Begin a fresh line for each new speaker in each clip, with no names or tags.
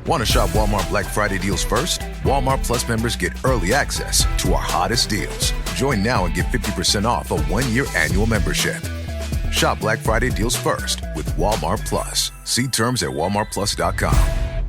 Want to shop Walmart Black Friday deals first? Walmart Plus members get early access to our hottest deals. Join now and get 50% off a 1-year annual membership. Shop Black Friday deals first with Walmart Plus. See terms at walmartplus.com.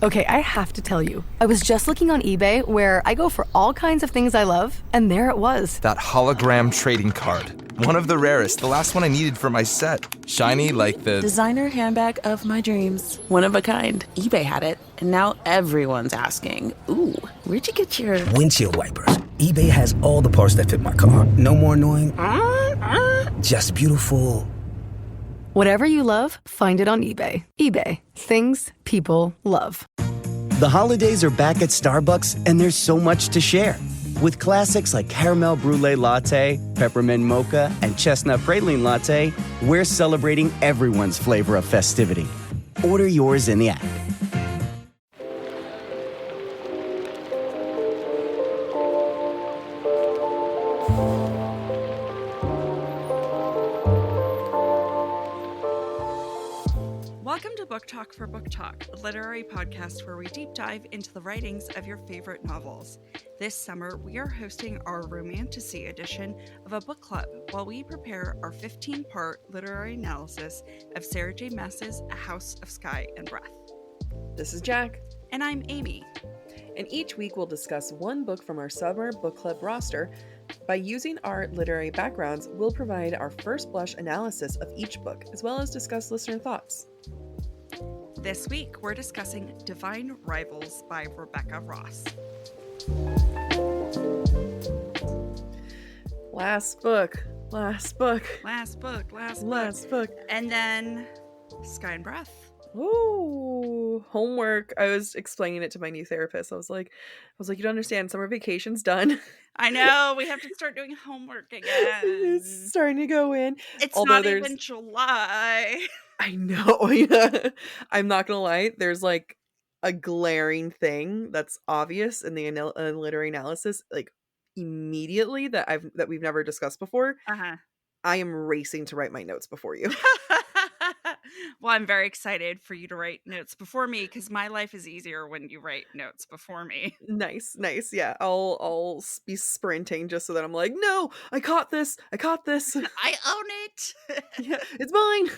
Okay, I have to tell you, I was just looking on eBay where I go for all kinds of things I love, and there it was.
That hologram trading card. One of the rarest, the last one I needed for my set. Shiny like the...
designer handbag of my dreams. One of a kind. eBay had it, and now everyone's asking, ooh, where'd you get your...
windshield wipers. eBay has all the parts that fit my car. No more annoying. Just beautiful.
Whatever you love, find it on eBay. eBay. Things people love.
The holidays are back at Starbucks, and there's so much to share. With classics like Caramel Brulee Latte, Peppermint Mocha, and Chestnut Praline Latte, we're celebrating everyone's flavor of festivity. Order yours in the app.
Welcome to BookTok for BookTok, a literary podcast where we deep dive into the writings of your favorite novels. This summer, we are hosting our Romantasy Edition of a book club while we prepare our 15-part literary analysis of Sarah J. Maas's A House of Sky and Breath.
This is Jack.
And I'm Amy.
And each week we'll discuss one book from our Summer Bookclub roster. By using our literary backgrounds, we'll provide our first blush analysis of each book, as well as discuss listener thoughts.
This week, we're discussing Divine Rivals by Rebecca Ross.
Last book.
And then Sky and Breath.
Ooh, homework. I was explaining it to my new therapist. I was like, you don't understand. Summer vacation's done.
I know. We have to start doing homework again.
It's starting to go in.
It's not even July.
I know. Yeah. I'm not gonna lie. There's like a glaring thing that's obvious in the literary analysis, like immediately that we've never discussed before. I am racing to write my notes before you.
Well, I'm very excited for you to write notes before me because my life is easier when you write notes before me.
Nice. Yeah, I'll be sprinting just so that I'm like, no, I caught this.
I own it.
Yeah, it's mine.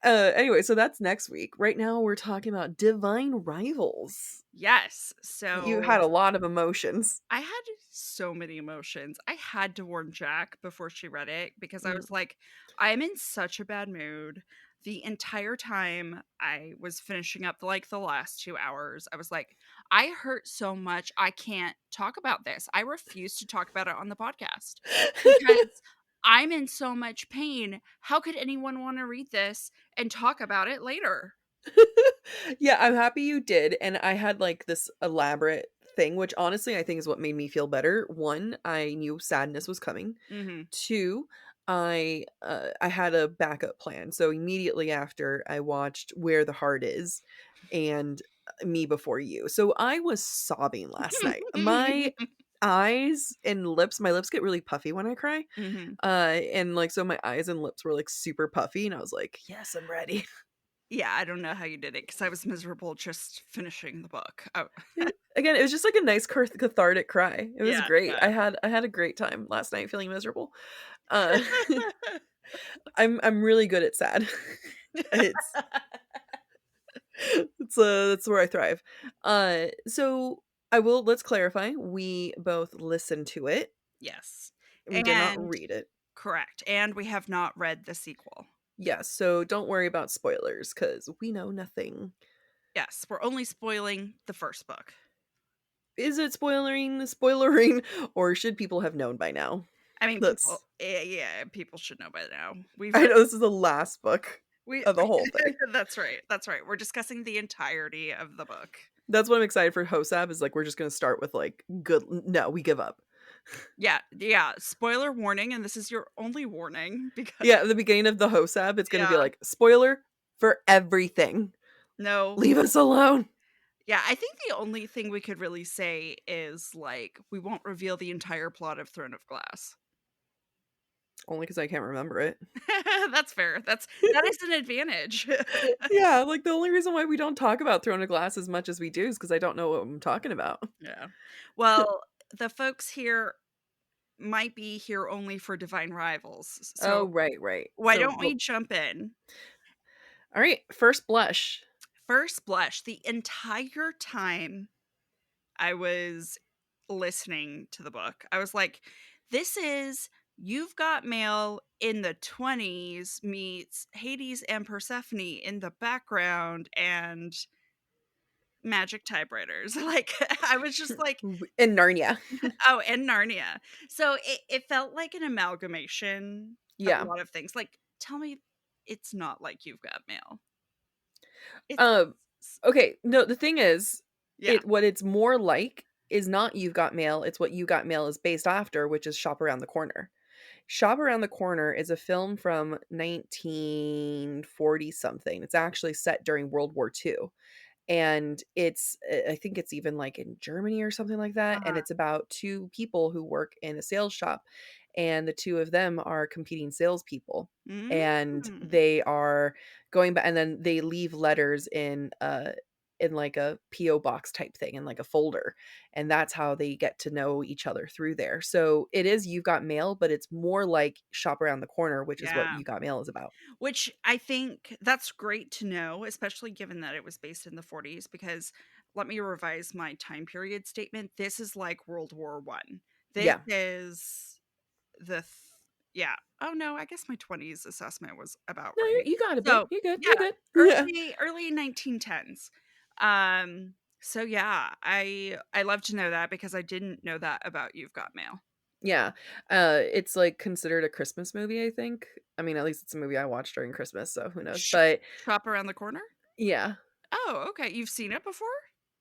Anyway, so that's next week. Right now we're talking about Divine Rivals.
Yes. So
you had a lot of emotions.
I had so many emotions. I had to warn Jack before she read it because I was like, I am in such a bad mood. The entire time I was finishing up the last 2 hours, I was like, I hurt so much. I can't talk about this. I refuse to talk about it on the podcast because I'm in so much pain. How could anyone want to read this and talk about it later?
Yeah, I'm happy you did. And I had like this elaborate thing, which honestly I think is what made me feel better. One, I knew sadness was coming.
Mm-hmm.
Two, I had a backup plan. So immediately after, I watched Where the Heart Is and Me Before You. So I was sobbing last night. My eyes and lips, my lips get really puffy when I cry.
Mm-hmm.
And like, so my eyes and lips were like super puffy, and I was like, yes, I'm ready.
Yeah, I don't know how you did it because I was miserable just finishing the book. Oh.
Again, it was just like a nice cathartic cry. It was great.
Yeah.
I had a great time last night feeling miserable. I'm really good at sad. That's where I thrive. So let's clarify. We both listened to it.
Yes.
We did not read it.
Correct. And we have not read the sequel.
Yes, so don't worry about spoilers because we know nothing.
Yes, we're only spoiling the first book.
Is it spoilering, or should people have known by now?
I mean, people should know by now.
I know this is the last book of the whole thing.
That's right. We're discussing the entirety of the book.
That's what I'm excited for. HOSAB is like, we're just going to start with like, no, we give up.
Yeah. Spoiler warning, and this is your only warning because
at the beginning of the HOSAB, it's going to be like spoiler for everything.
No,
leave us alone.
Yeah, I think the only thing we could really say is like we won't reveal the entire plot of Throne of Glass.
Only because I can't remember it.
That's fair. That is an advantage.
Yeah, like, the only reason why we don't talk about Throne of Glass as much as we do is because I don't know what I'm talking about.
Yeah. Well, the folks here might be here only for Divine Rivals.
Oh,
So
right, right.
why
So,
don't we jump in?
all right, First Blush.
First blush, the entire time I was listening to the book, I was like, this is You've Got Mail in the 20s meets Hades and Persephone in the background and magic typewriters. Like, I was just like,
In Narnia.
oh, and Narnia. So it felt like an amalgamation of a
Yeah.
lot of things. Like, tell me it's not like You've Got Mail. It's,
Um, okay, no, the thing is,
yeah.
what it's more like is not You've Got Mail, it's what You Got Mail is based after, which is Shop Around the Corner. Shop Around the Corner is a film from 1940 something. It's actually set during World War II. And it's I think it's even like in Germany or something like that. And
Uh-huh.
it's about two people who work in a sales shop, and the two of them are competing salespeople. And
Mm.
they are going back, and then they leave letters in like a PO box type thing, in like a folder, and that's how they get to know each other through there. So it is You've Got Mail, but it's more like Shop Around the Corner, which is what
Yeah.
You Got Mail is about.
Which I think that's great to know, especially given that it was based in the 40s, because let me revise my time period statement. This is like World War One. This
Yeah.
is yeah. Oh no, I guess my 20s assessment was about
No,
right.
you got it, babe.
So
You're good.
yeah,
You're good. Yeah.
early 1910s. So yeah, I love to know that because I didn't know that about You've Got Mail.
Yeah. It's, like, considered a Christmas movie, I think. I mean, at least it's a movie I watched during Christmas, so who knows, but
Shop Around the Corner?
yeah.
Oh, okay. You've seen it before?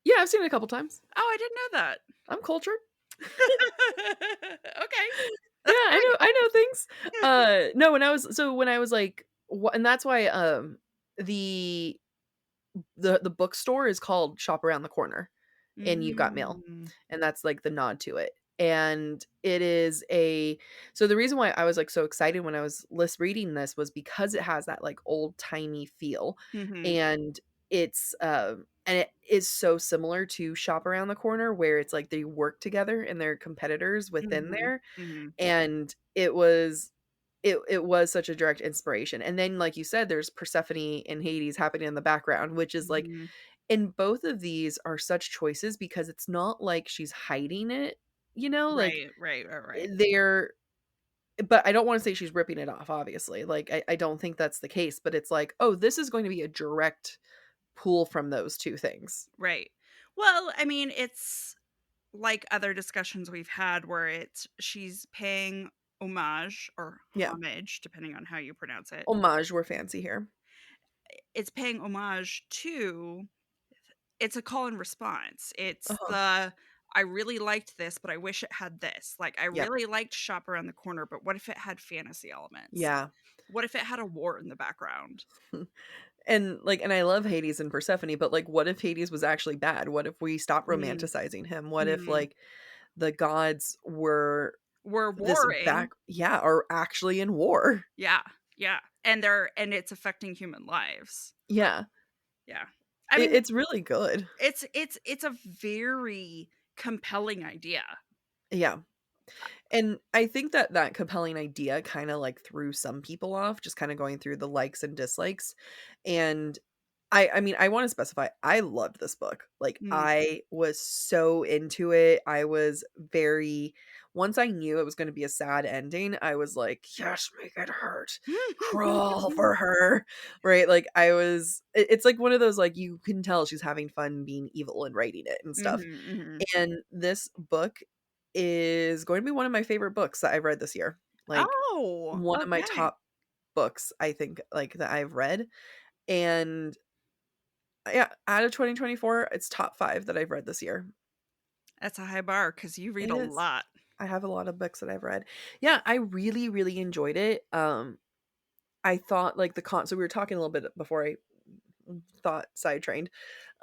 Yeah, I've seen it a couple times.
Oh, I didn't know that.
I'm cultured.
Okay.
Yeah,
That's
I know things. No, when I was, like, and that's why, the the bookstore is called Shop Around the Corner in You've Got Mail,
Mm.
and that's, like, the nod to it. And it is so the reason why I was, like, so excited when I was reading this was because it has that, like, old-timey feel,
Mhm.
and and it is so similar to Shop Around the Corner, where it's like they work together and they're competitors within
Mhm.
there,
Mhm.
and it was such a direct inspiration. And then, like you said, there's Persephone and Hades happening in the background, which is, like,
Mhm.
and both of these are such choices because it's not like she's hiding it, like,
Right.
they're but I don't wanna say she's ripping it off, obviously, like, I don't think that's the case, but it's like, "Oh, this is going to be a direct pull from those 2 things."
Right. Well, I mean, it's like other discussions we've had where she's paying homage or
Yeah.
homage, depending on how you pronounce it.
Homage, we're fancy here.
It's paying homage to it's a call and response. It's
Uh-huh.
I really liked this, but I wish it had this. Like, I
Yep.
really liked Shop Around the Corner, but what if it had fantasy elements?
Yeah.
What if it had a war in the background?
And, like, and I love Hades and Persephone, but, like, what if Hades was actually bad? What if we stopped
Mm,
romanticizing him? What if,
mm.
like, the gods were
We're
this
warring.
are actually in war?
Yeah, yeah. And it's affecting human lives.
Yeah.
Yeah. I mean,
It's really good.
it's a very compelling idea.
Yeah. And I think that that compelling idea kinda, like, threw some people off, just kinda going through the likes and dislikes, and I mean, I wanna specify, I loved this book. Like,
Mm.
I was so into it. I was very once I knew it was gonna be a sad ending, I was like, "Yes, make it hurt. Crawl for her." Right? Like, it's like one of those, like, you can tell she's having fun being evil and writing it and stuff.
Mhm, mhm.
And this book is going to be one of my favorite books that I've read this year. Like,
Oh,
one of my
okay.
top books, I think, like, that I've read. And yeah, out of 2024, it's top 5 that I've read this year.
That's a high bar because you read
It
a
is.
lot.
I have a lot of books that I've read. Yeah, I really, really enjoyed it. I thought, like, so we were talking a little bit before I thought sidetrained,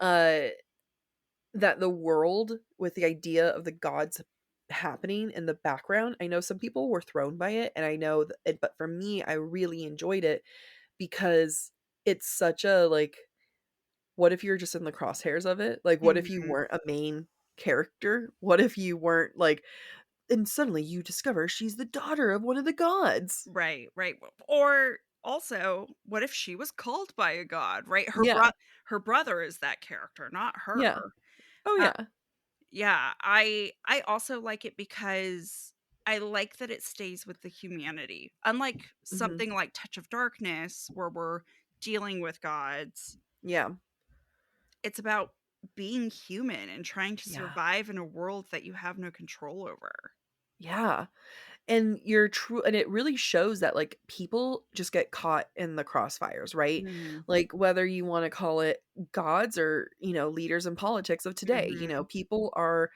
uh, that the world with the idea of the gods happening in the background. I know some people were thrown by it, and I know that, but for me, I really enjoyed it because it's such a like, what if you're just in the crosshairs of it? Like, what if you
Mhm.
weren't a main character? What if you weren't like, and suddenly you discover she's the daughter of one of the gods?
Right, right. Or also, what if she was called by a god, right?
Yeah,
Her brother is that character, not
yeah.
her.
Oh
Uh,
yeah.
yeah, I also like it because I like that it stays with the humanity. Unlike
Hmm.
something like Touch of Darkness, where we're dealing with gods,
Yeah,
it's about being human and trying to
yeah,
survive in a world that you have no control over.
yeah. And you're true, and it really shows that like people just get caught in the crossfires, right?
Mhm.
Like whether you want to call it gods or, leaders in politics of today,
Mhm.
people are,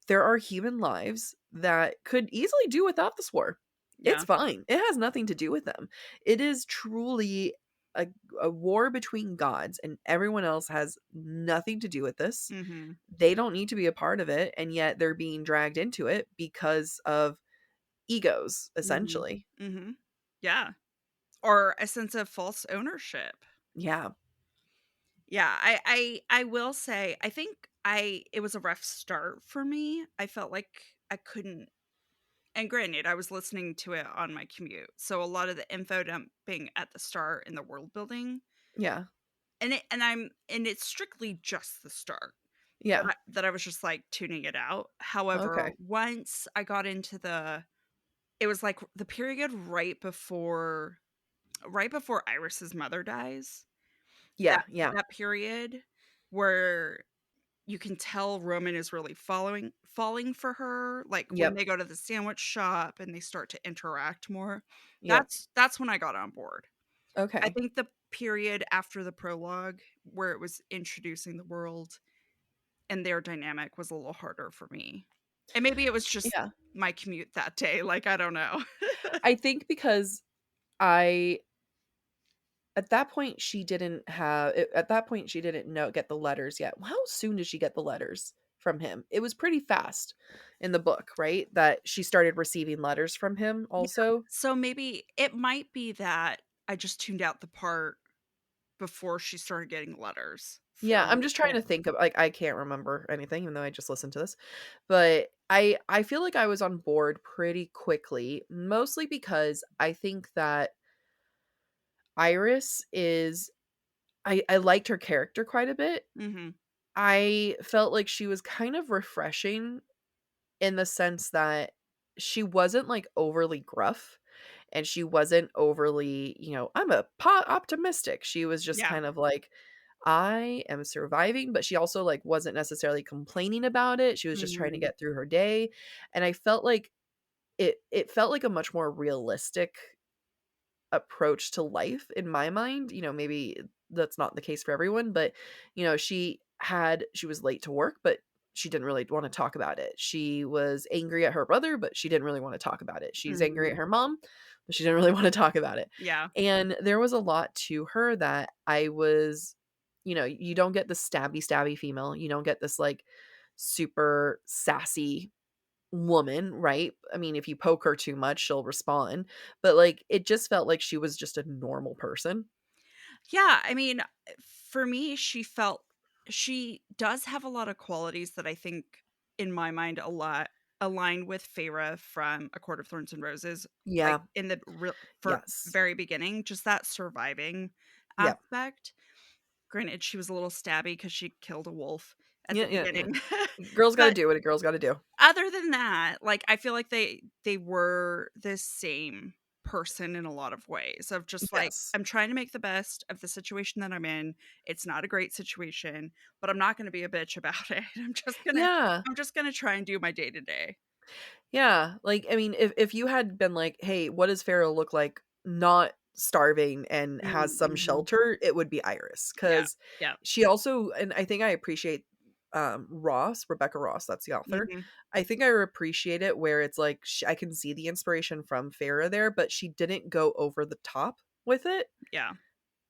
there are human lives that could easily do without this war. It's
Yeah.
fine. It has nothing to do with them. It is truly a, a war between gods, and everyone else has nothing to do with this.
Mhm.
They don't need to be a part of it, and yet they're being dragged into it because of egos,
Mhm.
essentially.
Mhm. Yeah. Or a sense of false ownership.
Yeah.
Yeah, I will say I think I it was a rough start for me. I felt like I couldn't, and granted, I was listening to it on my commute. So a lot of the info dumping at the start in the world building,
Yeah.
and it's strictly just the start
Yeah.
that I was just like tuning it out. However,
Okay.
once I got into it was like the period right before Iris's mother dies.
Yeah.
That
Yeah.
that period where you can tell Roman is really falling for her, like, when
Yep.
they go to the sandwich shop and they start to interact more.
Yep.
That's when I got on board. I
Okay.
think the period after the prologue, where it was introducing the world and their dynamic, was a little harder for me. And maybe it was just
Yeah.
my commute that day, like, I don't know.
I think because I at that point she didn't know get the letters yet. How soon did she get the letters from him? It was pretty fast in the book, right? That she started receiving letters from him
Yeah,
also.
so maybe it might be that I just tuned out the part before she started getting letters
Yeah,
from
I'm just trying
Roman.
to think of like I can't remember anything even though I just listened to this. But I feel like I was on board pretty quickly, mostly because I think that Iris is I liked her character quite a bit.
Mhm.
I felt like she was kind of refreshing in the sense that she wasn't like overly gruff and she wasn't overly, I'm a optimistic. She was just
Yeah.
kind of like, I am surviving, but she also like wasn't necessarily complaining about it. She was just trying to
Mhm.
get through her day. And I felt like it felt like a much more realistic approach to life in my mind. Maybe that's not the case for everyone, but she was late to work, but she didn't really want to talk about it. She was angry at her brother, but she didn't really want to talk about it. She's angry
Mhm.
at her mom, but she didn't really want to talk about it.
Yeah.
And there was a lot to her that I was, you don't get the stabby female. You don't get this like super sassy woman, right? I mean, if you poke her too much, she'll respond. But like it just felt like she was just a normal person.
Yeah, I mean, for me, she does have a lot of qualities that I think, in my mind, a lot align with Feyre from A Court of Thorns and Roses, like,
Yeah.
in the real for
Yes.
very beginning, just that surviving
Yep.
aspect. Granted, she was a little stabby because she killed a wolf at
Yeah,
the
yeah, yeah.
beginning.
Girl's got to
But
do what a girl's got to do.
other than that, like, I feel like they were the same person in a lot of ways, of just like,
Yes.
I'm trying to make the best of the situation that I'm in. It's not a great situation, but I'm not going to be a bitch about it.
Yeah.
I'm just going to try and do my day to day.
Yeah. Like I mean, if you had been like, "Hey, what does Pharaoh look like not starving and has some
Mhm.
shelter?" It would be Iris
Yeah.
cuz
Yeah.
she also, and I think I appreciate Rebecca Ross, that's the author.
Mhm.
I think I appreciate it where it's like I can see the inspiration from Farah there, but she didn't go over the top with it,
Yeah.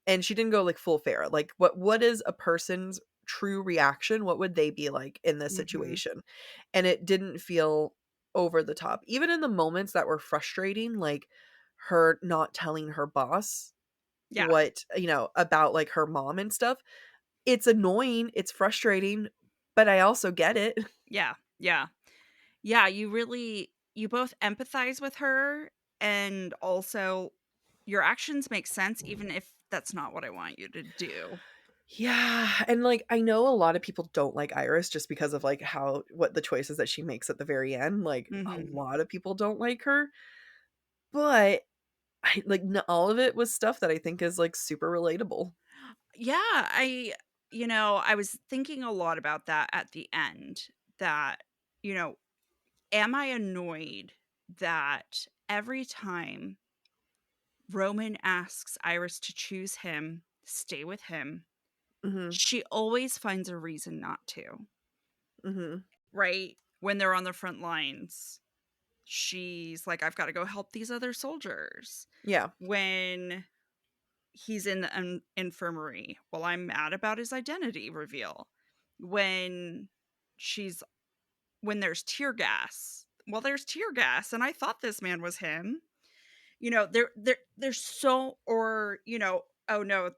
and she didn't go like full Farah. Like what is a person's true reaction? What would they be like in this
Mhm.
situation? And it didn't feel over the top. Even in the moments that were frustrating, like her not telling her boss
Yeah.
what, about like her mom and stuff. It's annoying, it's frustrating, but I also get it.
Yeah. Yeah. Yeah, you both empathize with her, and also your actions make sense even if that's not what I want you to do.
Yeah, and like I know a lot of people don't like Iris just because of like what the choices that she makes at the very end. Like a
Mhm.
lot of people don't like her, but all of it was stuff that I think is like super relatable.
Yeah, I was thinking a lot about that at the end, that, you know, am I annoyed that every time Roman asks Iris to choose him, stay with him,
Mhm.
she always finds a reason not to,
Mhm.
right? When they're on the front lines, she's like, I've got to go help these other soldiers.
Yeah.
When he's in the infirmary, well, I'm mad about his identity reveal. When she's when there's tear gas, well, there's tear gas, and I thought this man was him. There's so, or oh no,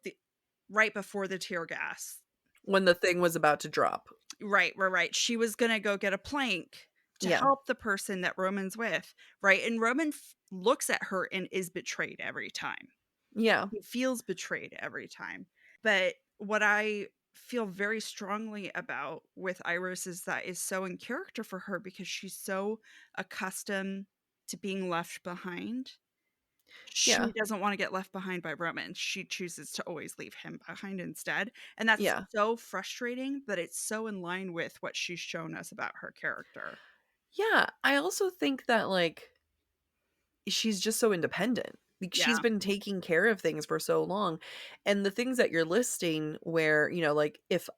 right before the tear gas.
When the thing was about to drop.
Right. She was gonna go get a plank to
Yeah.
help the person that Roman's with, right? And Roman looks at her and is betrayed every time.
Yeah.
He feels betrayed every time. But what I feel very strongly about with Iris is that is so in character for her, because she's so accustomed to being left behind.
Yeah.
She doesn't want to get left behind by Roman. She chooses to always leave him behind instead. And that's
Yeah.
so frustrating, but it's so in line with what she's shown us about her character.
Yeah, I also think that like she's just so independent. Like she's
Yeah.
been taking care of things for so long. And the things that you're listing where, like if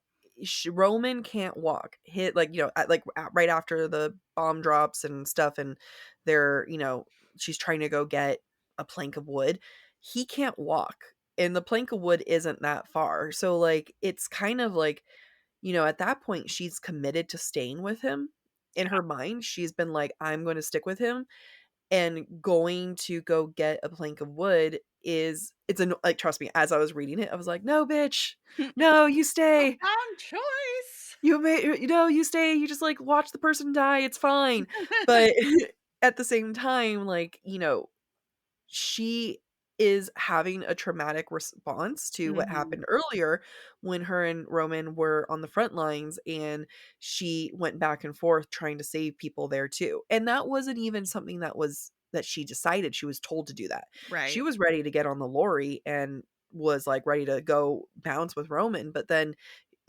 Roman can't walk, hit like, right after the bomb drops and stuff and they're, she's trying to go get a plank of wood, he can't walk. And the plank of wood isn't that far. So like it's kind of like, at that point she's committed to staying with him. In her mind, she's been like, I'm going to stick with him, and going to go get a plank of wood it's a like, trust me, as I was reading it, I was like, "No, bitch. No, you stay.
Wrong choice.
You stay. You just, like, watch the person die. It's fine." But at the same time, like, she is having a traumatic response to what
Mhm.
happened earlier when her and Roman were on the front lines and she went back and forth trying to save people there too. And that wasn't even something that she decided. She was told to do that. She
Right.
was ready to get on the lorry and was like ready to go bounce with Roman, but then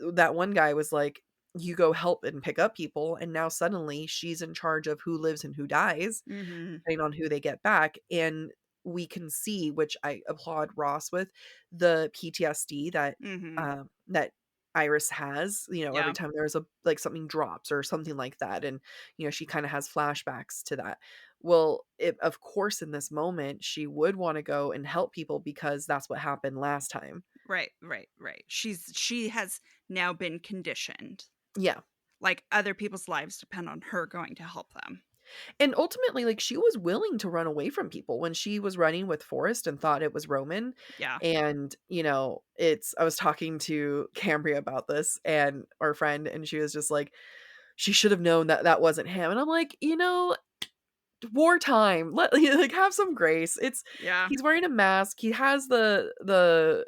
that one guy was like, you go help and pick up people, and now suddenly she's in charge of who lives and who dies
Mhm.
depending on who they get back. And we can see, which I applaud Ross with, the PTSD
Mhm.
that Iris has, every
Yeah.
time there's a like something drops or something like that. And, she kind of has flashbacks to that. Well, of course, in this moment, she would want to go and help people because that's what happened last time.
Right. She has now been conditioned.
Yeah.
Like, other people's lives depend on her going to help them.
And ultimately, like, she was willing to run away from people when she was running with Forrest and thought it was Roman.
Yeah.
And, I was talking to Cambria about this and our friend, and she was just like, she should have known that that wasn't him. And I'm like, wartime, like, have some grace.
Yeah.
He's wearing a mask. He has the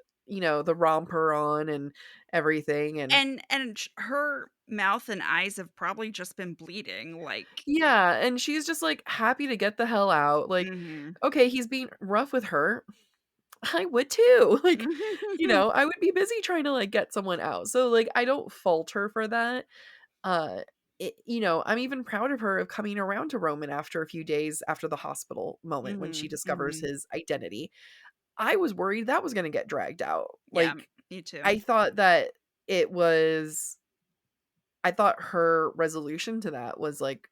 romper on and everything. And
And her mouth and eyes have probably just been bleeding, like.
yeah, and she's just like happy to get the hell out. Like,
Mhm.
okay, he's being rough with her. I would too. Like, I would be busy trying to like get someone out. So like I don't fault her for that. Uh I'm even proud of her of coming around to Roman after a few days after the hospital moment when she
Mhm.
discovers
Mhm.
his identity. I was worried that was going to get dragged out.
Yeah,
Like
me too.
I thought that it was I thought her resolution to that was like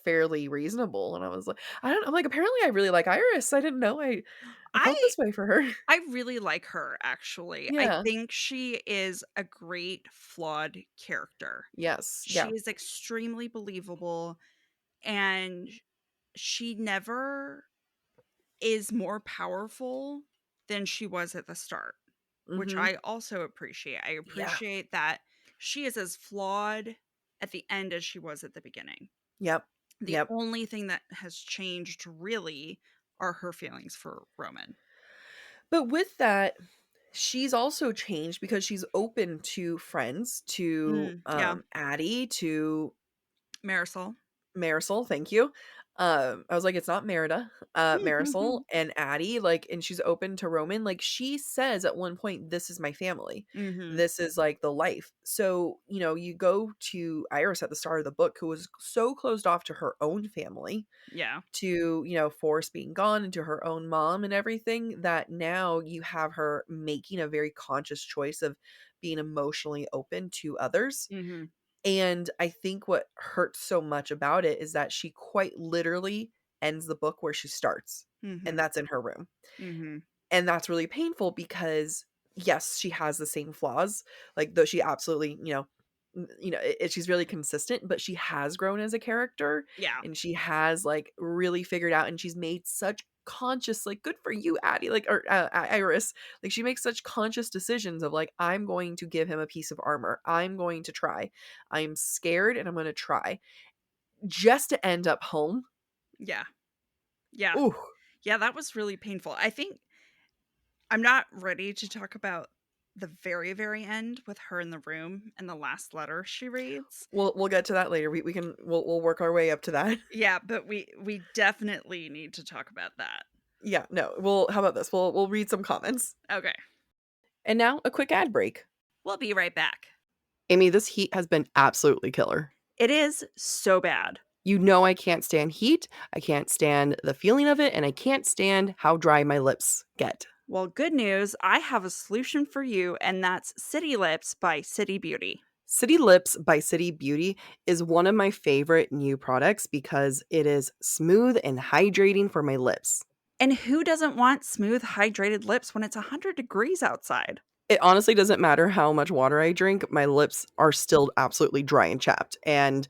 fairly reasonable, and I was like, I don't know, I'm like, apparently I really like Iris. I didn't know I felt
I
this way for her.
I really like her, actually. I
Yeah.
think she is a great flawed character.
Yes.
She
Yeah.
is extremely believable, And she never is more powerful than she was at the start, which I also appreciate. I appreciate that she is as flawed at the end as she was at the beginning.
Yep.
The only thing that has changed really are her feelings for Roman.
But with that, she's also changed because she's open to friends, to Addie, to Marisol, thank you. I was like, it's not Merida, Marisol and Addie, like, and she's open to Roman. Like, she says at one point, this is my family. This is like the life. So, you know, you go to Iris at the start of the book, who was so closed off to her own family.
Yeah.
To, you know, Forrest being gone, and to her own mom and everything, that now you have her making a very conscious choice of being emotionally open to others. And I think what hurts so much about it is that she quite literally ends the book where she starts, and that's in her room. And that's really painful because, yes, she has the same flaws, like, though she absolutely, she's really consistent, but she has grown as a character.
Yeah.
And she has, like, really figured out, and she's made such conscious, like, good for you, Addie, like, or Iris, like, she makes such conscious decisions of, like, I'm going to give him a piece of armor. I'm going to try. I'm scared and I'm going to try, just to end up home.
Yeah. Yeah.
Ooh.
Yeah, that was really painful. I think I'm not ready to talk about the very, very end with her in the room and the last letter she reads.
We'll get to that later. We'll work our way up to that.
Yeah, but we definitely need to talk about that.
Yeah, no. How about this? We'll read some comments.
Okay.
And now a quick ad break.
We'll be right back.
Amy, this heat has been absolutely killer.
It is so bad.
You know I can't stand heat. I can't stand the feeling of it, and I can't stand how dry my lips get.
Well, good news. I have a solution for you, and that's City Lips by City Beauty.
City Lips by City Beauty is one of my favorite new products because it is smooth and hydrating for my lips.
And who doesn't want smooth, hydrated lips when it's 100 degrees outside?
It honestly doesn't matter how much water I drink. My lips are still absolutely dry and chapped. And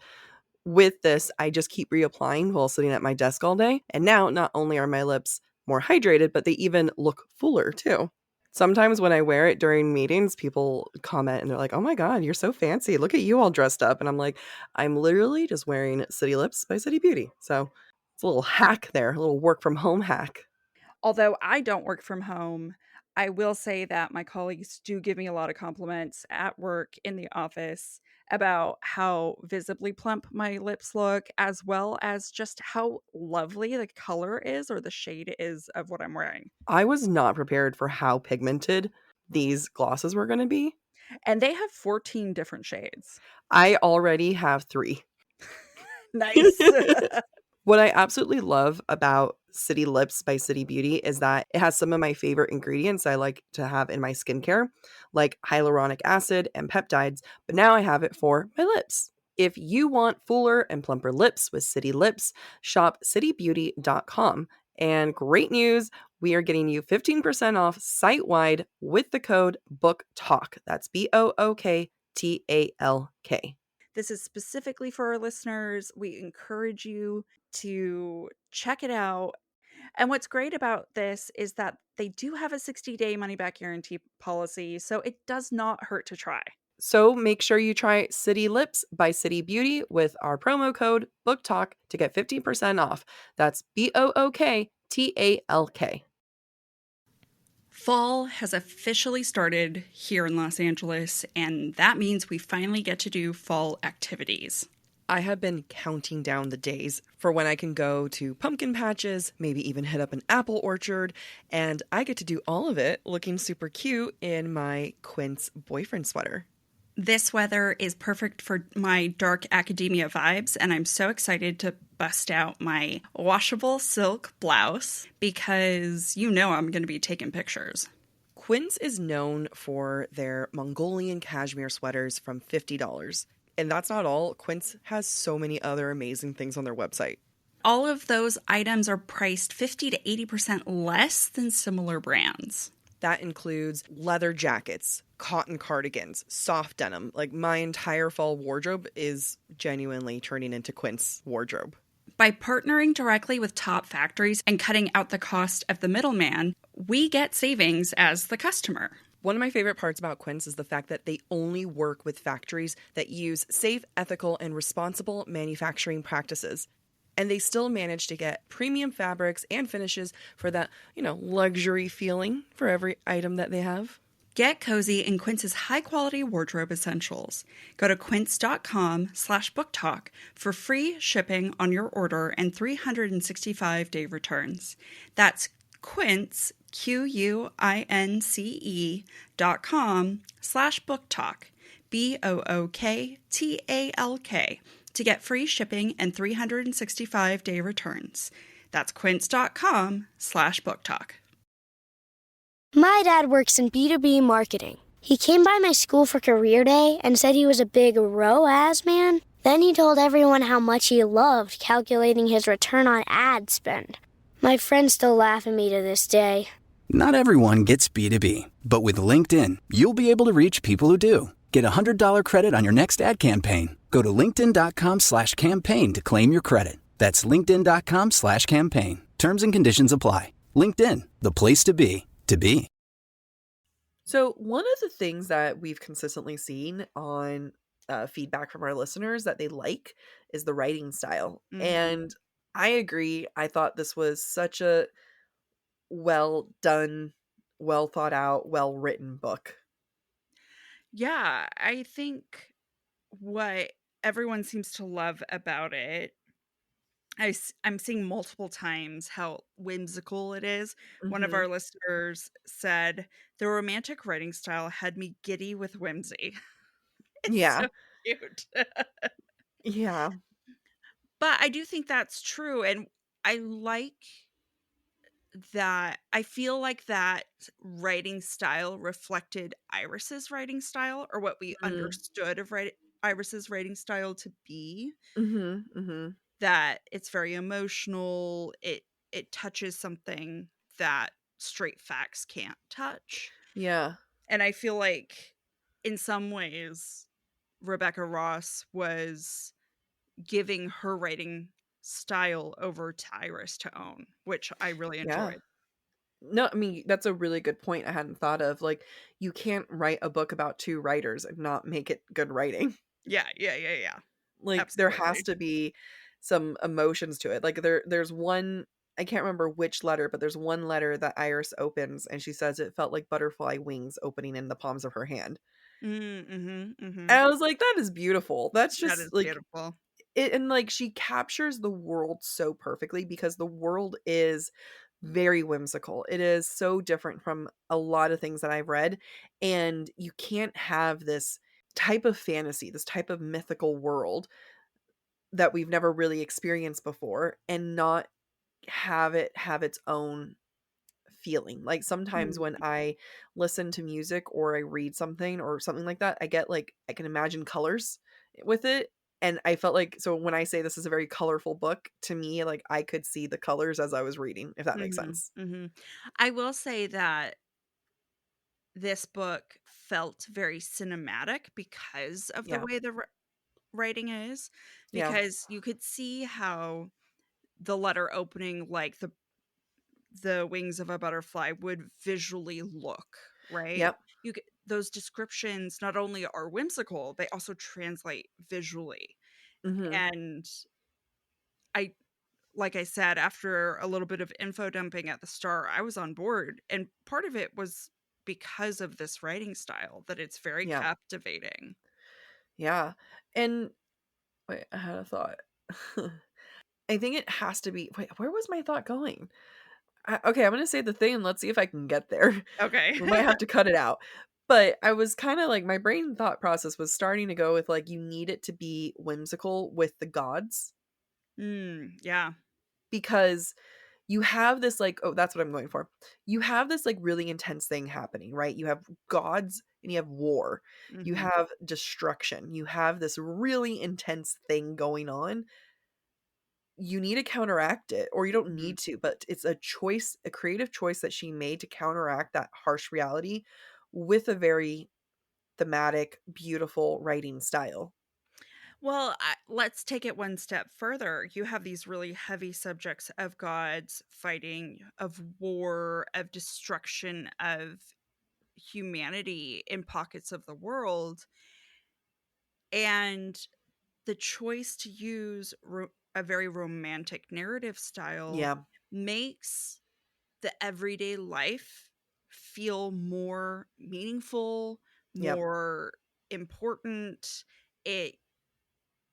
with this, I just keep reapplying while sitting at my desk all day. And now, not only are my lips more hydrated, but they even look fuller too. Sometimes when I wear it during meetings, people comment and they're like, oh my God, you're so fancy. Look at you all dressed up. And I'm like, I'm literally just wearing City Lips by City Beauty. So it's a little hack there, a little work from home hack.
Although I don't work from home, I will say that my colleagues do give me a lot of compliments at work, in the office, about how visibly plump my lips look, as well as just how lovely the color is, or the shade is, of what I'm wearing.
I was not prepared for how pigmented these glosses were going to be.
And they have 14 different shades.
I already have 3.
Nice.
What I absolutely love about City Lips by City Beauty is that it has some of my favorite ingredients I like to have in my skincare, like hyaluronic acid and peptides, but now I have it for my lips. If you want fuller and plumper lips with City Lips, shop citybeauty.com. And great news, we are getting you 15% off site-wide with the code BookTok. That's BOOKTALK.
This is specifically for our listeners. We encourage you to check it out. And what's great about this is that they do have a 60-day money-back guarantee policy, so it does not hurt to try.
So make sure you try City Lips by City Beauty with our promo code BookTalk to get 15% off. That's BOOKTALK.
Fall has officially started here in Los Angeles, and that means we finally get to do fall activities.
I have been counting down the days for when I can go to pumpkin patches, maybe even hit up an apple orchard, and I get to do all of it looking super cute in my Quince boyfriend sweater.
This weather is perfect for my dark academia vibes, and I'm so excited to bust out my washable silk blouse because you know I'm going to be taking pictures.
Quince is known for their Mongolian cashmere sweaters from $50. And that's not all. Quince has so many other amazing things on their website.
All of those items are priced 50 to 80% less than similar brands.
That includes leather jackets, cotton cardigans, soft denim. Like, my entire fall wardrobe is genuinely turning into Quince wardrobe.
By partnering directly with top factories and cutting out the cost of the middleman, we get savings as the customer.
One of my favorite parts about Quince is the fact that they only work with factories that use safe, ethical, and responsible manufacturing practices. And they still manage to get premium fabrics and finishes for that, luxury feeling for every item that they have.
Get cozy in Quince's high-quality wardrobe essentials. Go to quince.com/booktalk for free shipping on your order and 365-day returns. That's Quince, QUINCE.com/booktalk, BOOKTALK, to get free shipping and 365-day returns. That's quince.com/booktalk.
My dad works in B2B marketing. He came by my school for career day and said he was a big ROAS man. Then he told everyone how much he loved calculating his return on ad spend. My friends still laugh at me to this day.
Not everyone gets B2B, but with LinkedIn, you'll be able to reach people who do. Get a $100 credit on your next ad campaign. Go to linkedin.com/campaign to claim your credit. That's linkedin.com/campaign. Terms and conditions apply. LinkedIn, the place to be, to be.
So one of the things that we've consistently seen on feedback from our listeners that they like is the writing style.
Mhm.
And I agree. I thought this was such a well done, well thought out, well written book.
Yeah, I think what everyone seems to love about it, I'm seeing multiple times how whimsical it is. One of
Mm-hmm.
our listeners said, the romantic writing style had me giddy with whimsy. It's
Yeah.
so cute.
Yeah.
But I do think that's true. And I like that. I feel like that writing style reflected Iris's writing style, or what we
Mm.
understood of Iris's writing style to be.
Mm-hmm. Mm-hmm.
That it's very emotional. It touches something that straight facts can't touch.
Yeah.
And I feel like in some ways Rebecca Ross was giving her writing style over to Iris to own, which I really
Yeah.
enjoyed.
No, I mean, that's a really good point I hadn't thought of. Like, you can't write a book about two writers and not make it good writing.
Yeah.
Like, there has
Absolutely.
to be some emotions to it. Like, there's one, I can't remember which letter, but there's one letter that Iris opens and she says it felt like butterfly wings opening in the palms of her hand.
Mm-hmm.
And I was like, that is beautiful. That's
That
just
is
like
beautiful.
it, and like she captures the world so perfectly because the world is very whimsical. It is so different from a lot of things that I've read, and you can't have this type of fantasy, this type of mythical world that we've never really experienced before and not have it have its own feeling. Like sometimes when I listen to music or I read something or something like that, I get like I can imagine colors with it. And I felt like so when I say this is a very colorful book, to me, like I could see the colors as I was reading, if that makes sense.
Mm-hmm. I will say that this book felt very cinematic because of the
Yeah.
way the writing is,
Yeah.
because you could see how the letter opening like the wings of a butterfly would visually look, right?
Yep.
You get those descriptions not only are whimsical, they also translate visually.
Hmm.
And I like I said, after a little bit of info dumping at the start, I was on board. And part of it was because of this writing style, that it's very
Yeah.
captivating.
Yeah. And wait, I had a thought. I think it has to be. Wait, where was my thought going? Okay, I'm gonna say the thing and let's see if I can get there.
Okay.
We might have to cut it out. But I was kind of like my brain thought process was starting to go with like you need it to be whimsical with the gods
Yeah.
because you have this like oh that's what I'm going for. You have this like really intense thing happening, right? You have gods and you have war. You
Mhm.
have destruction. You have this really intense thing going on. You need to counteract it or you don't
Mhm.
need to, but it's a choice, a creative choice that she made to counteract that harsh reality with a very thematic, beautiful writing style.
Well, let's take it one step further. You have these really heavy subjects of gods fighting, of war, of destruction of humanity in pockets of the world. And the choice to use a very romantic narrative style
Yeah.
makes the everyday life feel more meaningful,
Yep.
more important. It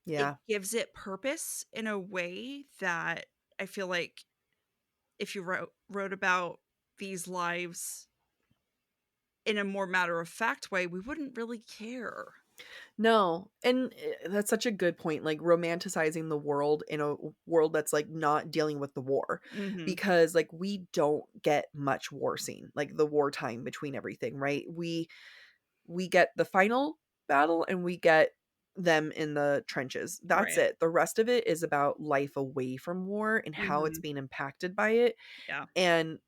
Yeah.
gives it purpose in a way that I feel like if you wrote about these lives in a more matter of fact way, we wouldn't really care.
No, and that's such a good point, like romanticizing the world in a world that's like not dealing with the war,
Mhm.
because like we don't get much war scene, like the wartime between everything, right? We get the final battle and we get them in the trenches. That's
Right.
it. The rest of it is about life away from war and how it's
Mhm.
being impacted by it.
Yeah.
And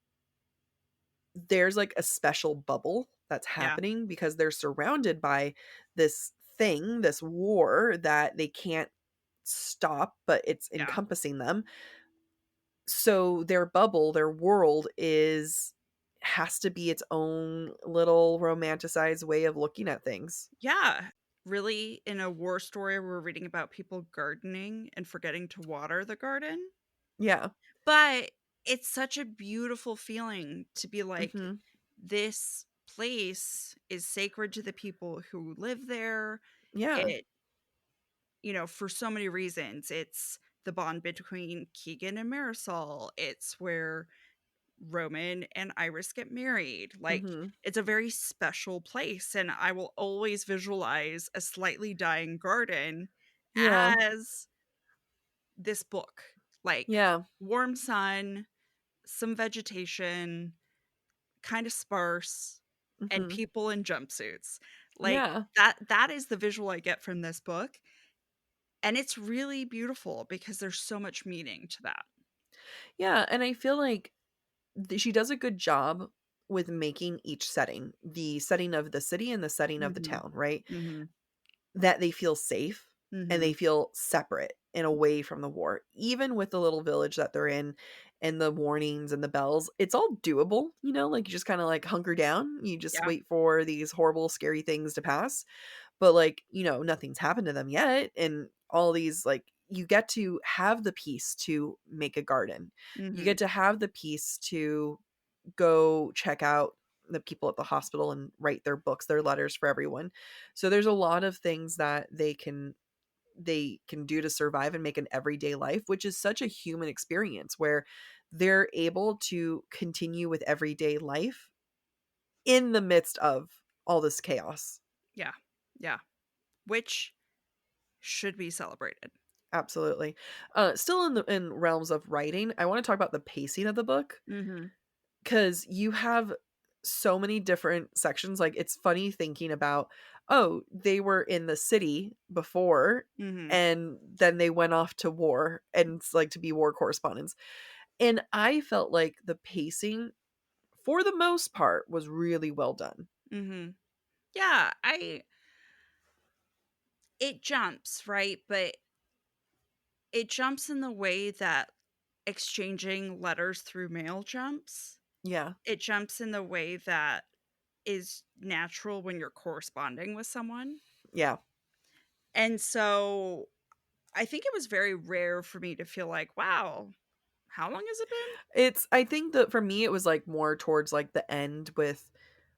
there's like a special bubble that's
Yeah.
happening because they're surrounded by this thing, this war that they can't stop, but it's
Yeah.
encompassing them. So their bubble, their world has to be its own little romanticized way of looking at things.
Yeah. Really, in a war story, we're reading about people gardening and forgetting to water the garden.
Yeah.
But it's such a beautiful feeling to be like,
Mhm.
this place is sacred to the people who live there.
Yeah.
It, for so many reasons, it's the bond between Keegan and Marisol. It's where Roman and Iris get married. Like,
Mhm.
it's a very special place. And I will always visualize a slightly dying garden
Yeah.
as this book. Like,
Yeah.
warm sun, some vegetation, kind of sparse, and
Mhm.
people in jumpsuits. Like,
Yeah.
that is the visual I get from this book. And it's really beautiful because there's so much meaning to that.
Yeah, and I feel like she does a good job with making each setting, the setting of the city and the setting of the
Mhm.
town, right?
Mhm.
That they feel safe and they
Mhm.
feel separate and away from the war. Even with the little village that they're in and the warnings and the bells, it's all doable, like you just kind of like hunker down. You just
Yeah.
wait for these horrible, scary things to pass. But like, nothing's happened to them yet. And all these, like, you get to have the peace to make a garden. You
Mhm.
get to have the peace to go check out the people at the hospital and write their books, their letters for everyone. So there's a lot of things that they can do to survive and make an everyday life, which is such a human experience where they're able to continue with everyday life in the midst of all this chaos.
Yeah. Yeah. Which should be celebrated.
Absolutely. Still in realms of writing, I want to talk about the pacing of the book,
Mhm.
because you have so many different sections. Like, it's funny thinking about, oh, they were in the city before
Mhm.
and then they went off to war and it's like to be war correspondents. And I felt like the pacing for the most part was really well done.
Mhm. Yeah, it jumps, right? But it jumps in the way that exchanging letters through mail jumps.
Yeah.
It jumps in the way that is natural when you're corresponding with someone.
Yeah.
And so I think it was very rare for me to feel like, wow, how long has it been?
I think that for me it was like more towards like the end with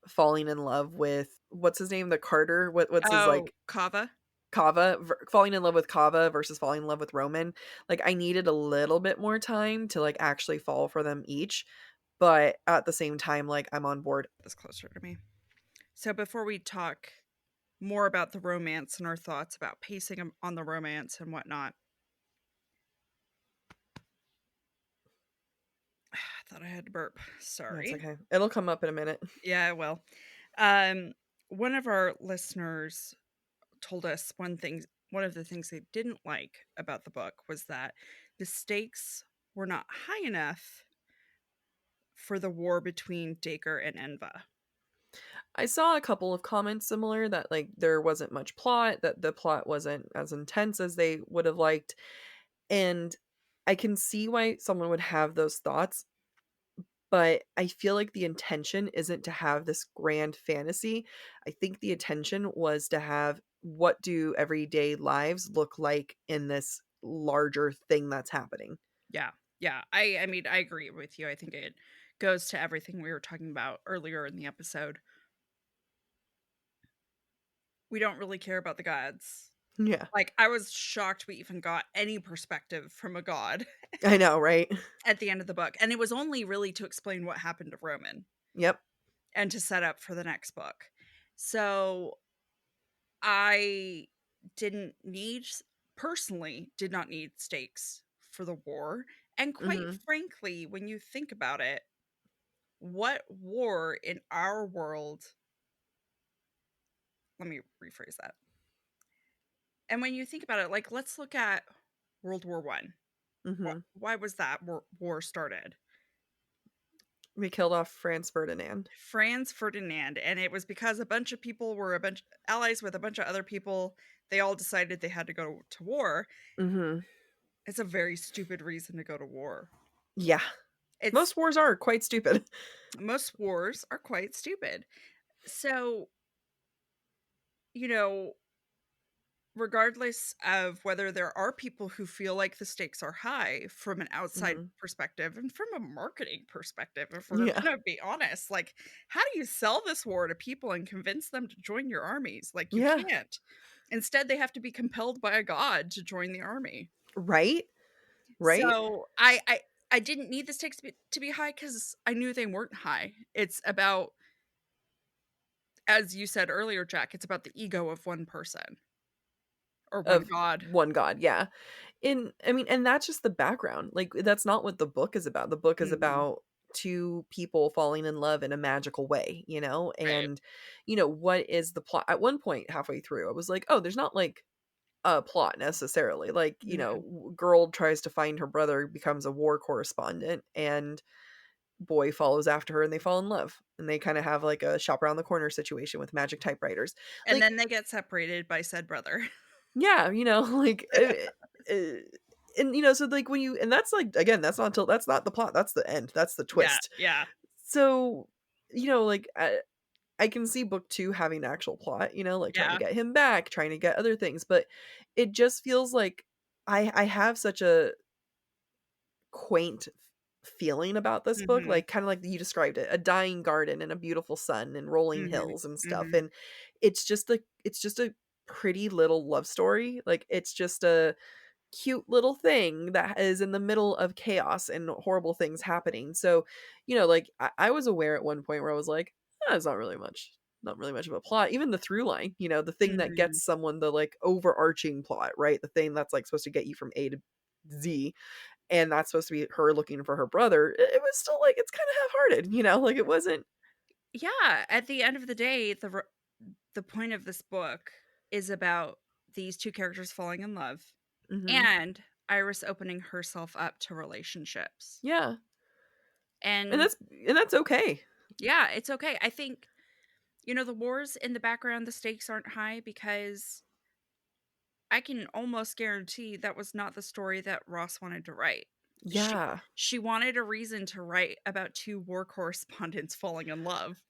falling in love with what's his name, the Carter, what's his
Oh,
like
Kava.
Falling in love with Kava versus falling in love with Roman. Like, I needed a little bit more time to like actually fall for them each, but at the same time, like, I'm on board.
This closer to me. So before we talk more about the romance and our thoughts about pacing on the romance and whatnot, I thought I had to burp.
That's
Sorry.
okay. It'll come up in a minute.
Yeah, well. Um, one of our listeners told us one of the things they didn't like about the book was that the stakes were not high enough for the war between Dacre and Enva.
I saw a couple of comments similar that like there wasn't much plot, that the plot wasn't as intense as they would have liked. And I can see why someone would have those thoughts, but I feel like the intention isn't to have this grand fantasy. I think the intention was to have what do everyday lives look like in this larger thing that's happening.
Yeah. Yeah. I mean, I agree with you. I think it goes to everything we were talking about earlier in the episode. We don't really care about the gods.
Yeah.
Like, I was shocked we even got any perspective from a god
I know, right?
at the end of the book. And it was only really to explain what happened to Roman
Yep.
and to set up for the next book. So I personally did not need stakes for the war. And quite
Mhm.
frankly, when you think about it, what war in our world, let me rephrase that. And when you think about it, like, let's look at World War One.
Mhm.
Why was that war started?
We killed off Franz Ferdinand.
Franz Ferdinand, and it was because a bunch of people were a bunch allies with a bunch of other people. They all decided they had to go to war.
Mhm.
It's a very stupid reason to go to war.
Yeah.
It's
Most wars are quite stupid.
most wars are quite stupid. So, regardless of whether there are people who feel like the stakes are high from an outside
Mhm.
perspective and from a marketing perspective, if we're
Yeah.
gonna be honest, like, how do you sell this war to people and convince them to join your armies? Like, you
Yeah.
can't. Instead, they have to be compelled by a god to join the army.
Right? Right?
So I didn't need the stakes to be high because I knew they weren't high. It's about, as you said earlier, Jack, it's about the ego of one person or one
Of
god.
one god, yeah. I mean, and that's just the background. Like, that's not what the book is about. The book is
Mhm.
about two people falling in love in a magical way,
Right.
And, what is the plot? At one point, halfway through, I was like, oh, there's not like a plot necessarily. Like,
Mhm.
girl tries to find her brother, becomes a war correspondent, and boy follows after her and they fall in love. And they kind of have like a shop around the corner situation with magic typewriters.
And
Like,
then they get separated by said brother.
yeah, like uh, and so like when you and that's like again, that's not the plot, that's the end, that's the
Yeah,
twist.
yeah.
So, like I can see book 2 having an actual plot, like trying to
Yeah.
get him back, trying to get other things, but it just feels like I have such a quaint feeling about this book,
Mhm.
like kind of like you described it, a dying garden and a beautiful sun and rolling
Mhm.
hills and stuff.
Mhm.
And it's just a pretty little love story. Like it's just a cute little thing that is in the middle of chaos and horrible things happening. So, like I was aware at one point where I was like, it's not really much of a plot. Even the through line, the thing that
Mhm.
gets someone, the like overarching plot, right? The thing that's like supposed to get you from A to Z, and that's supposed to be her looking for her brother. It was still like it's kind of half-hearted, like it wasn't.
Yeah, at the end of the day, the point of this book is about these two characters falling in love
Mhm.
and Iris opening herself up to relationships.
Yeah. And
And
that's okay.
yeah, it's okay. I think, the wars in the background, the stakes aren't high because I can almost guarantee that was not the story that Ross wanted to write. She
Yeah.
she wanted a reason to write about two war correspondents falling in love.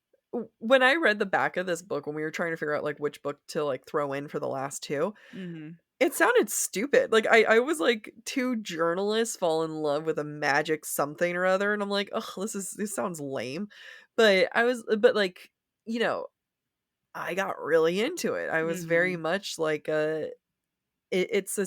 When I read the back of this book, when we were trying to figure out like which book to like throw in for the last two,
Mhm.
it sounded stupid. Like I was like, two journalists fall in love with a magic something or other, and I'm like, oh, this sounds lame. But like, you know, I got really into it. I was very
Mhm.
much like it's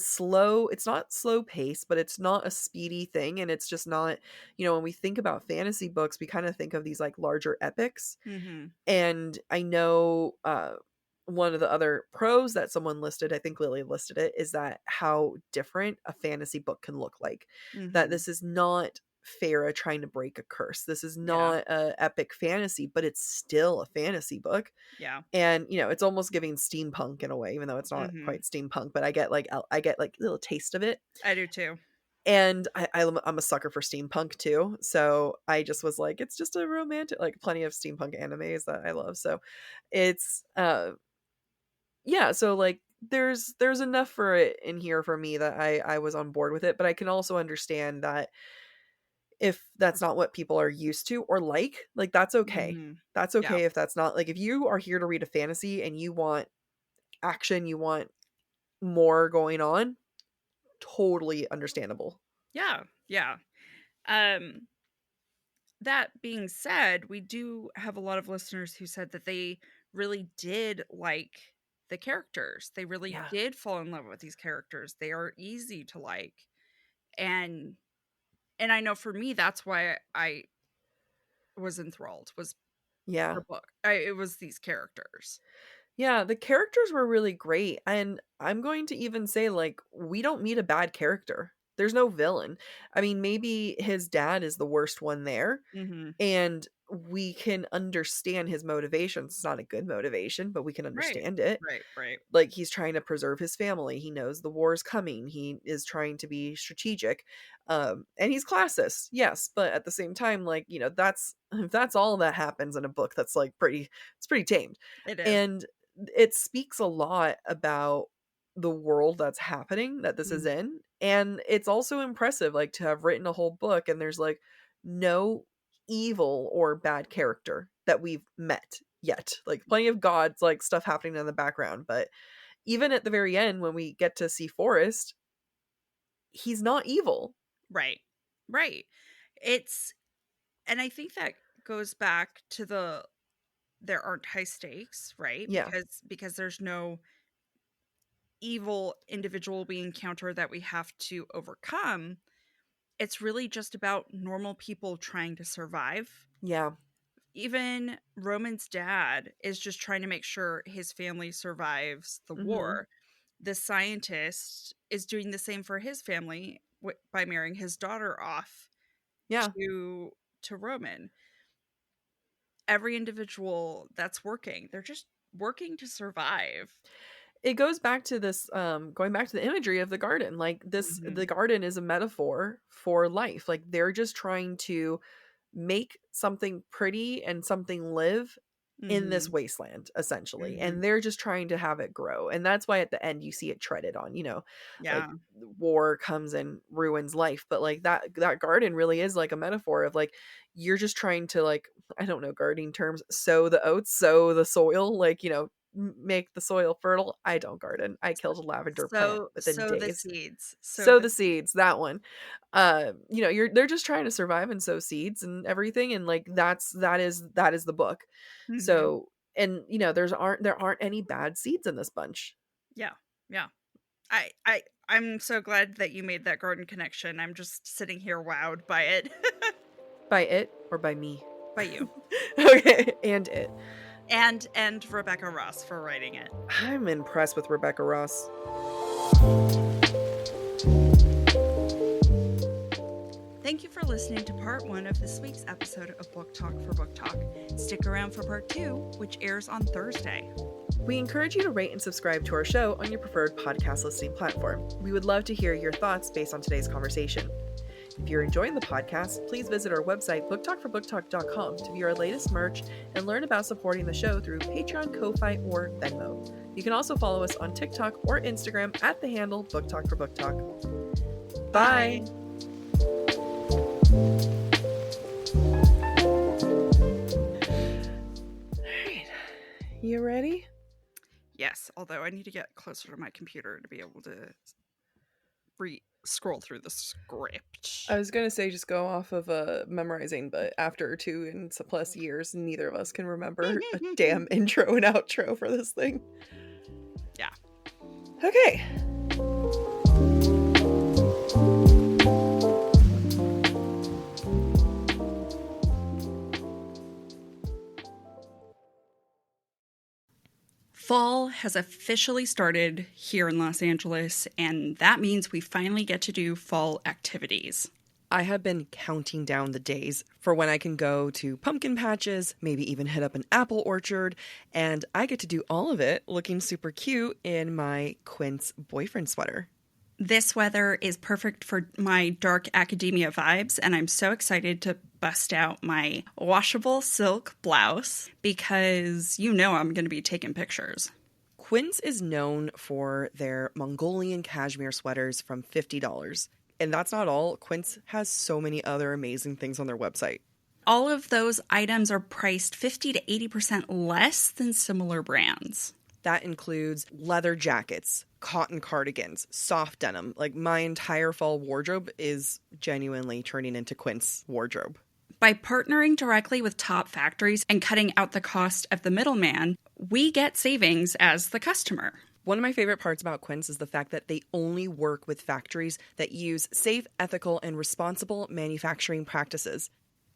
not slow pace, but it's not a speedy thing, and it's just not, when we think about fantasy books, we kind of think of these like larger epics.
Mhm.
And I know one of the other pros that someone listed, I think Lily listed it, is that how different a fantasy book can look like. That
Mhm.
this is not Farah trying to break a curse. This is
Yeah.
not a epic fantasy, but it's still a fantasy book.
Yeah.
And it's almost giving steampunk in a way, even though it's not
Mhm.
quite steampunk, but I get like a little taste of it.
I do too.
And I'm a sucker for steampunk too. So I just was like, it's just a romantic, like plenty of steampunk animes that I love. So it's, yeah. So like there's enough for it in here for me that I was on board with it. But I can also understand that if that's not what people are used to or like that's okay.
Mhm.
That's
Yeah.
okay if that's not, like, if you are here to read a fantasy and you want action, you want more going on, totally understandable.
Yeah. Yeah. Um, that being said, we do have a lot of listeners who said that they really did like the characters. They really
Yeah.
did fall in love with these characters. They are easy to like. And I know for me that's why I was enthralled was
Yeah.
her book. It was these characters.
Yeah, the characters were really great, and I'm going to even say, like, we don't meet a bad character. There's no villain. I mean, maybe his dad is the worst one there,
Mhm.
and we can understand his motivations. It's not a good motivation, but we can
Right.
understand it.
Right, right.
Like, he's trying to preserve his family. He knows the war is coming. He is trying to be strategic. And he's classist, yes, but at the same time, like, that's if that's all that happens in a book, that's like it's pretty tamed.
It is.
And it speaks a lot about the world that's happening that this is
Mm.
in. And it's also impressive, like, to have written a whole book and there's like no evil or bad character that we've met yet. Like, plenty of gods, like, stuff happening in the background, but even at the very end when we get to see Forrest, he's not evil.
Right. Right. It's and I think that goes back to there aren't high stakes, right?
Yeah.
Because there's no evil individual we encounter that we have to overcome. It's really just about normal people trying to survive.
Yeah.
Even Roman's dad is just trying to make sure his family survives the
Mhm.
war. The scientist is doing the same for his family by marrying his daughter off
Yeah.
to Roman. Every individual that's working, they're just working to survive.
It goes back to this, going back to the imagery of the garden. Like,
Mhm.
the garden is a metaphor for life. Like, they're just trying to make something pretty and something live in this
Mhm.
wasteland, essentially,
Mhm.
and they're just trying to have it grow. And that's why at the end you see it treaded on, like,
Yeah.
war comes and ruins life, but like that garden really is like a metaphor of, like, you're just trying to, like, I don't know gardening terms, sow the oats, sow the soil, like, make the soil fertile. I don't garden. I killed a lavender plant within
So the
days.
seeds. So
Sow
the
the seeds, that one. They're just trying to survive and sow seeds and everything, and like that is the book.
Mhm.
So, and there aren't any bad seeds in this bunch.
Yeah. Yeah. I'm so glad that you made that garden connection. I'm just sitting here wowed by it.
By it or by me?
By you.
Okay, and it.
And Rebecca Ross for writing it.
I'm impressed with Rebecca Ross.
Thank you for listening to part 1 of this week's episode of Book Talk for Book Talk. Stick around for part 2, which airs on Thursday.
We encourage you to rate and subscribe to our show on your preferred podcast listening platform. We would love to hear your thoughts based on today's conversation. If you're enjoying the podcast, please visit our website, booktalkforbooktalk.com, to view our latest merch and learn about supporting the show through Patreon, Ko-Fi, or Venmo. You can also follow us on TikTok or Instagram at the handle booktalkforbooktalk. Bye! Alright, you ready?
Yes, although I need to get closer to my computer to be able to scroll through the script.
I was gonna say just go off of memorizing, but after 2+ years, neither of us can remember a damn intro and outro for this thing.
Yeah.
Okay.
Fall has officially started here in Los Angeles, and that means we finally get to do fall activities.
I have been counting down the days for when I can go to pumpkin patches, maybe even hit up an apple orchard, and I get to do all of it looking super cute in my Quince boyfriend sweater.
This weather is perfect for my dark academia vibes, and I'm so excited to bust out my washable silk blouse because you know I'm going to be taking pictures.
Quince is known for their Mongolian cashmere sweaters from $50. And that's not all. Quince has so many other amazing things on their website.
All of those items are priced 50 to 80% less than similar brands.
That includes leather jackets, cotton cardigans, soft denim. Like, my entire fall wardrobe is genuinely turning into Quince wardrobe.
By partnering directly with top factories and cutting out the cost of the middleman, we get savings as the customer.
One of my favorite parts about Quince is the fact that they only work with factories that use safe, ethical, and responsible manufacturing practices.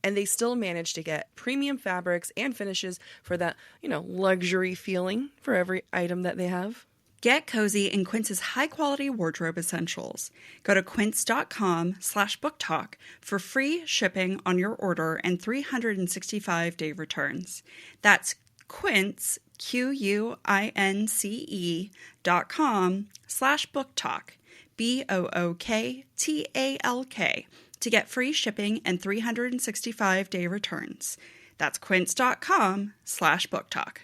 And they still manage to get premium fabrics and finishes for that, luxury feeling for every item that they have.
Get cozy in Quince's high-quality wardrobe essentials. Go to quince.com/booktalk for free shipping on your order and 365-day returns. That's Quince, QUINCE.com/booktalk, BOOKTALK, to get free shipping and 365-day returns. That's quince.com/booktalk.